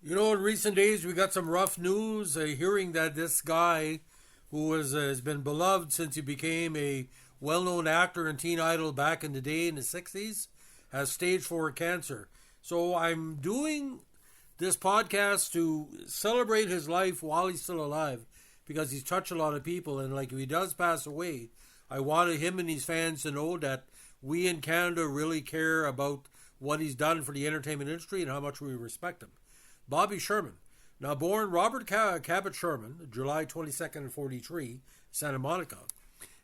You know, in recent days, we got some rough news hearing that this guy, has been beloved since he became a well known actor and teen idol back in the day in the 60s, has stage 4 cancer. So I'm doing this podcast to celebrate his life while he's still alive because he's touched a lot of people. And like if he does pass away, I wanted him and his fans to know that we in Canada really care about what he's done for the entertainment industry and how much we respect him. Bobby Sherman. Now born Robert Cabot Sherman, July 22nd, 43, Santa Monica,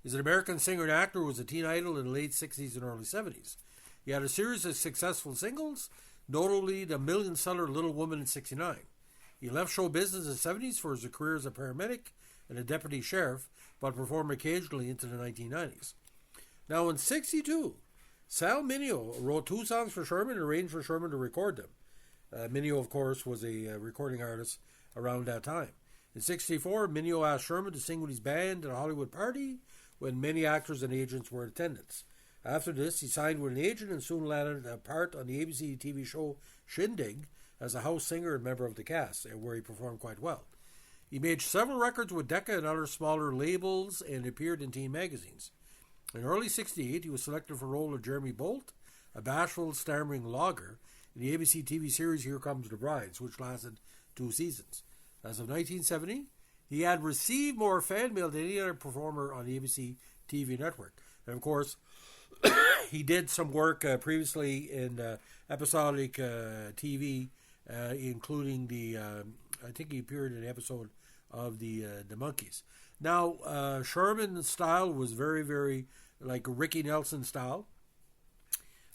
is an American singer and actor who was a teen idol in the late 60s and early 70s. He had a series of successful singles, notably the million-seller Little Woman in 69. He left show business in the 70s for his career as a paramedic and a deputy sheriff, but performed occasionally into the 1990s. Now in 62, Sal Mineo wrote 2 songs for Sherman and arranged for Sherman to record them. Mineo, of course, was a recording artist around that time. In 64, Mineo asked Sherman to sing with his band at a Hollywood party when many actors and agents were in attendance. After this, he signed with an agent and soon landed a part on the ABC TV show Shindig as a house singer and member of the cast, where he performed quite well. He made several records with Decca and other smaller labels and appeared in teen magazines. In early 68, he was selected for the role of Jeremy Bolt, a bashful, stammering logger, in the ABC TV series Here Comes the Brides, which lasted 2 seasons. As of 1970, he had received more fan mail than any other performer on the ABC TV network. And of course, he did some work previously in episodic TV, including I think he appeared in an episode of the Monkees. Now, Sherman's style was very, very like Ricky Nelson style.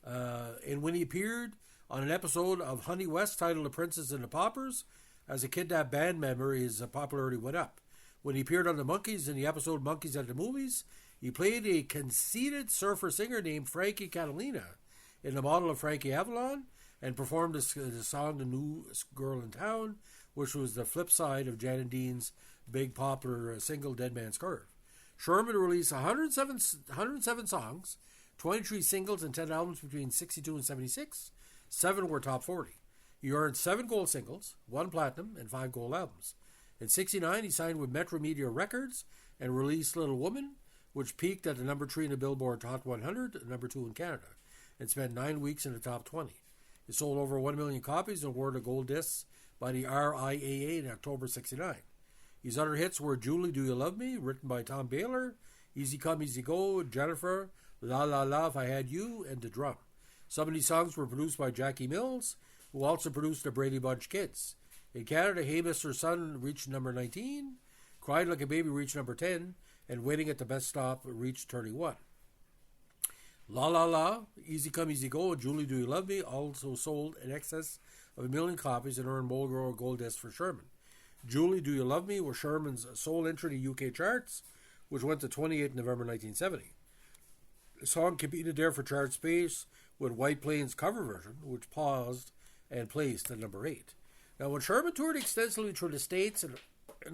And when he appeared on an episode of Honey West titled The Princess and the Paupers, as a kidnapped band member, his popularity went up. When he appeared on the Monkees in the episode Monkees at the Movies, he played a conceited surfer-singer named Frankie Catalina in the model of Frankie Avalon and performed the song The New Girl in Town, which was the flip side of Jan and Dean's big popular single Dead Man's Curve. Sherman released 107 songs, 23 singles, and 10 albums between 62 and 76. 7 were top 40. He earned 7 gold singles, 1 platinum, and 5 gold albums. In 69, he signed with Metro Media Records and released Little Woman, which peaked at the number 3 in the Billboard Hot 100 and number 2 in Canada, and spent 9 weeks in the top 20. It sold over 1 million copies and awarded a gold disc by the RIAA in October 69. His other hits were Julie, Do You Love Me, written by Tom Baylor, Easy Come, Easy Go, Jennifer, La La La, If I Had You, and The Drum. Some of these songs were produced by Jackie Mills, who also produced the Brady Bunch Kids. In Canada, Hey Mr. Sun reached number 19, Cried Like a Baby reached number 10, and Waiting at the Best Stop reached 31. La La La, Easy Come, Easy Go, and Julie, Do You Love Me also sold in excess of 1 million copies and earned Mulgrew Gold Disc for Sherman. Julie, Do You Love Me was Sherman's sole entry to UK charts, which went to 28 in November 1970. The song competed there for chart space with White Plains' cover version, which paused and placed at number 8. Now, when Sherman toured extensively through the States and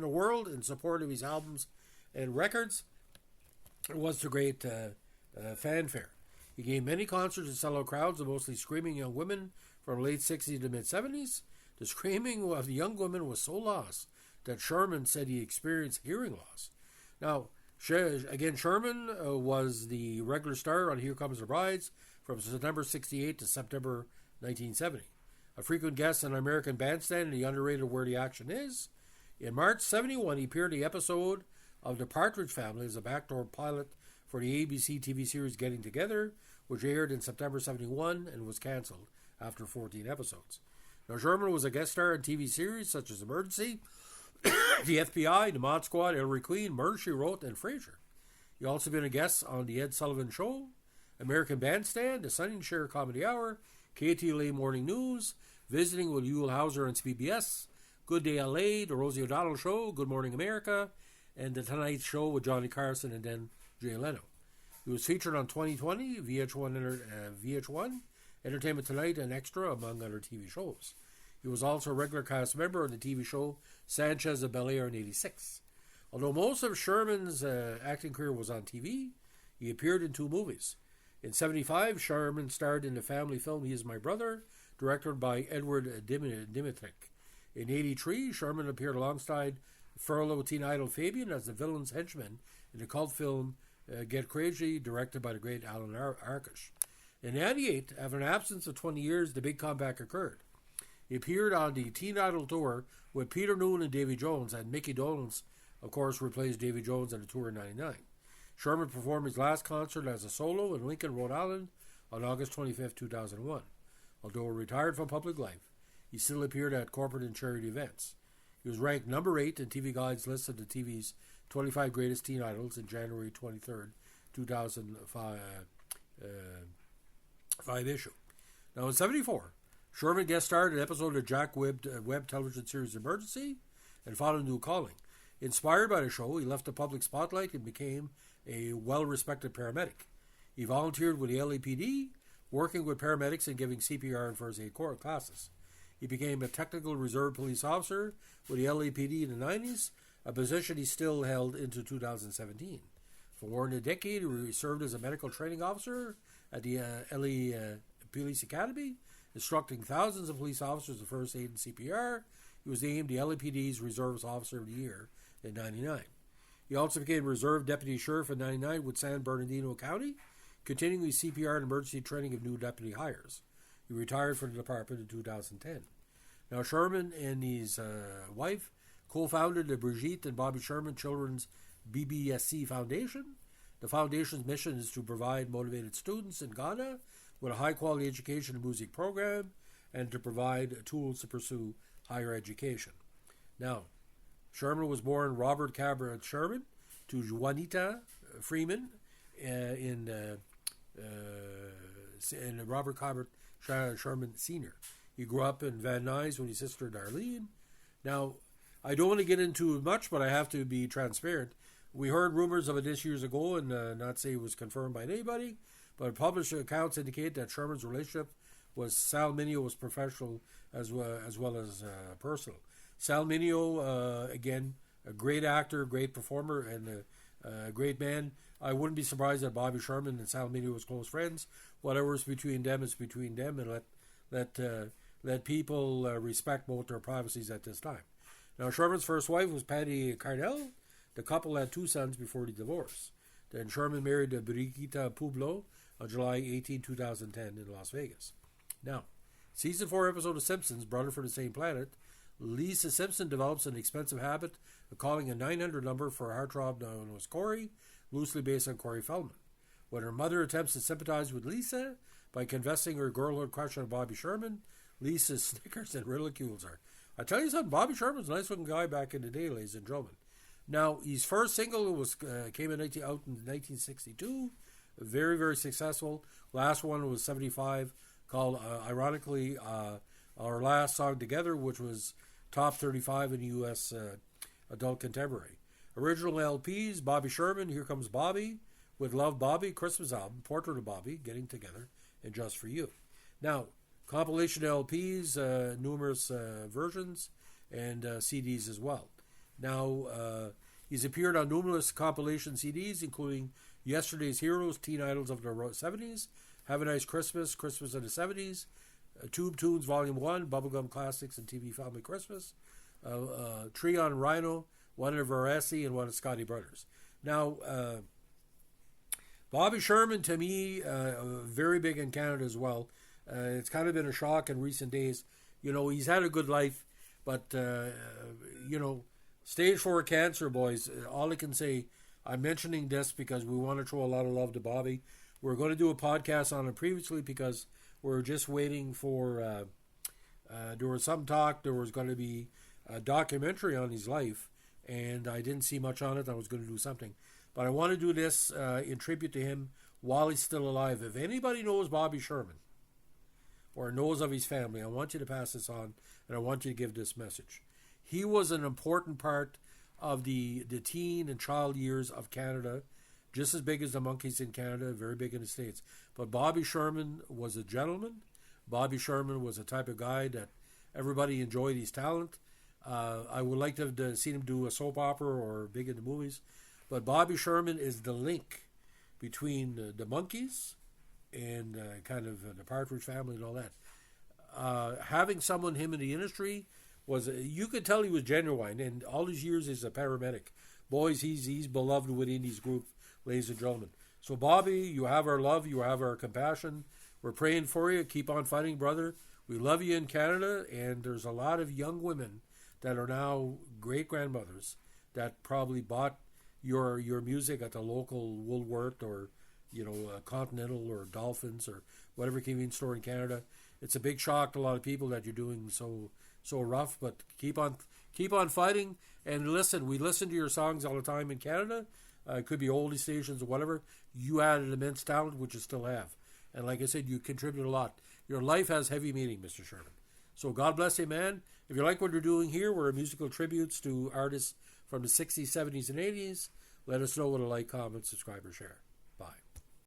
the world in support of his albums and records, it was to great fanfare. He gave many concerts to sell out crowds of mostly screaming young women from the late 60s to mid-70s. The screaming of the young women was so lost that Sherman said he experienced hearing loss. Now, again, Sherman was the regular star on Here Comes the Brides from September 68 to September 1970. A frequent guest on an American Bandstand in the underrated Where the Action Is. In March 71, he appeared in the episode of The Partridge Family as a backdoor pilot for the ABC TV series Getting Together, which aired in September 71 and was cancelled after 14 episodes. Now, Sherman was a guest star in TV series such as Emergency, The FBI, The Mod Squad, Ellery Queen, Murder, She Wrote, and Frasier. He also been a guest on The Ed Sullivan Show, American Bandstand, The Sonny and Cher Comedy Hour, KTLA Morning News, Visiting with Yul Hauser on CBS, Good Day LA, The Rosie O'Donnell Show, Good Morning America, and The Tonight Show with Johnny Carson and then Jay Leno. He was featured on 2020, VH1, Entertainment Tonight, and Extra, among other TV shows. He was also a regular cast member on the TV show Sanchez of Bel-Air in 86. Although most of Sherman's acting career was on TV, he appeared in 2 movies. In 1975, Sherman starred in the family film He Is My Brother, directed by Edward Dmytryk. In 1983, Sherman appeared alongside fellow teen idol Fabian as the villain's henchman in the cult film Get Crazy, directed by the great Alan Arkush. In 1998, after an absence of 20 years, the big comeback occurred. He appeared on the Teen Idol Tour with Peter Noone and Davy Jones, and Mickey Dolenz, of course, replaced Davy Jones on the tour in 1999. Sherman performed his last concert as a solo in Lincoln, Rhode Island on August 25, 2001. Although retired from public life, he still appeared at corporate and charity events. He was ranked number 8 in TV Guide's list of the TV's 25 greatest teen idols in January 23, 2005 issue. Now in 1974, Sherman guest starred in an episode of Jack Webb's web television series Emergency and followed New Calling. Inspired by the show, he left the public spotlight and became a well-respected paramedic. He volunteered with the LAPD, working with paramedics and giving CPR and first aid classes. He became a technical reserve police officer with the LAPD in the 90s, a position he still held into 2017. For more than a decade, he served as a medical training officer at the LA Police Academy, instructing thousands of police officers in first aid and CPR. He was named the LAPD's Reserves Officer of the Year in 1999. He also became Reserve Deputy Sheriff in 1999 with San Bernardino County, continuing his CPR and emergency training of new deputy hires. He retired from the department in 2010. Now, Sherman and his wife co-founded the Brigitte and Bobby Sherman Children's BBSC Foundation. The foundation's mission is to provide motivated students in Ghana with a high-quality education and music program and to provide tools to pursue higher education. Now, Sherman was born Robert Cabot Sherman to Juanita Freeman in Robert Cabot Sherman Sr. He grew up in Van Nuys with his sister Darlene. Now, I don't want to get into much, but I have to be transparent. We heard rumors of it this years ago, and not say it was confirmed by anybody, but published accounts indicate that Sherman's relationship with Sal Mineo was professional as well as personal. Sal Mineo, again, a great actor, great performer, and a great man. I wouldn't be surprised that Bobby Sherman and Sal Mineo was close friends. Whatever is between them is between them, and let people respect both their privacies at this time. Now, Sherman's first wife was Patty Cardell. The couple had 2 sons before the divorce. Then Sherman married Brigitte Pueblo on July 18, 2010 in Las Vegas. Now, season 4 episode of Simpsons, Brother from the Same Planet, Lisa Simpson develops an expensive habit of calling a 900 number for a heartthrob known as Corey, loosely based on Corey Feldman. When her mother attempts to sympathize with Lisa by confessing her girlhood crush on Bobby Sherman, Lisa snickers and ridicules her. I tell you something, Bobby Sherman's a nice-looking guy back in the day, ladies and gentlemen. Now, his first single came out in 1962, very, very successful. Last one was 75, called, ironically, Our Last Song Together, which was top 35 in the U.S. Adult Contemporary. Original LPs, Bobby Sherman, Here Comes Bobby, With Love Bobby, Christmas album, Portrait of Bobby, Getting Together, and Just For You. Now, compilation LPs, numerous versions, and CDs as well. Now, he's appeared on numerous compilation CDs, including Yesterday's Heroes, Teen Idols of the 70s, Have a Nice Christmas, Christmas in the 70s, Tube Tunes Volume 1, Bubblegum Classics and TV Family Christmas, Trion Rhino, one of Varese, and one of Scotty Brothers. Now, Bobby Sherman, to me, very big in Canada as well. It's kind of been a shock in recent days. You know, he's had a good life, but, you know, stage 4 cancer, boys. All I can say, I'm mentioning this because we want to throw a lot of love to Bobby. We're going to do a podcast on it previously because we're just waiting for, there was some talk, there was going to be a documentary on his life, and I didn't see much on it. I was going to do something. But I want to do this in tribute to him while he's still alive. If anybody knows Bobby Sherman or knows of his family, I want you to pass this on, and I want you to give this message. He was an important part of the teen and child years of Canada, just as big as the Monkees in Canada, very big in the States. But Bobby Sherman was a gentleman. Bobby Sherman was a type of guy that everybody enjoyed his talent. I would like to have seen him do a soap opera or big in the movies. But Bobby Sherman is the link between the Monkees and kind of the Partridge Family and all that. Having someone him in the industry was you could tell he was genuine, and all his years as a paramedic. Boys, he's beloved within his group, ladies and gentlemen. So Bobby, you have our love, you have our compassion. We're praying for you. Keep on fighting, brother. We love you in Canada, and there's a lot of young women that are now great-grandmothers that probably bought your music at the local Woolworth or, Continental or Dolphins or whatever convenience store in Canada. It's a big shock to a lot of people that you're doing so rough, but keep on fighting. And listen, we listen to your songs all the time in Canada. It could be oldie stations or whatever. You added immense talent, which you still have. And like I said, you contribute a lot. Your life has heavy meaning, Mr. Sherman. So God bless you, man. If you like what we're doing here, we're musical tributes to artists from the 60s, 70s, and 80s. Let us know what a like, comment, subscribe, or share.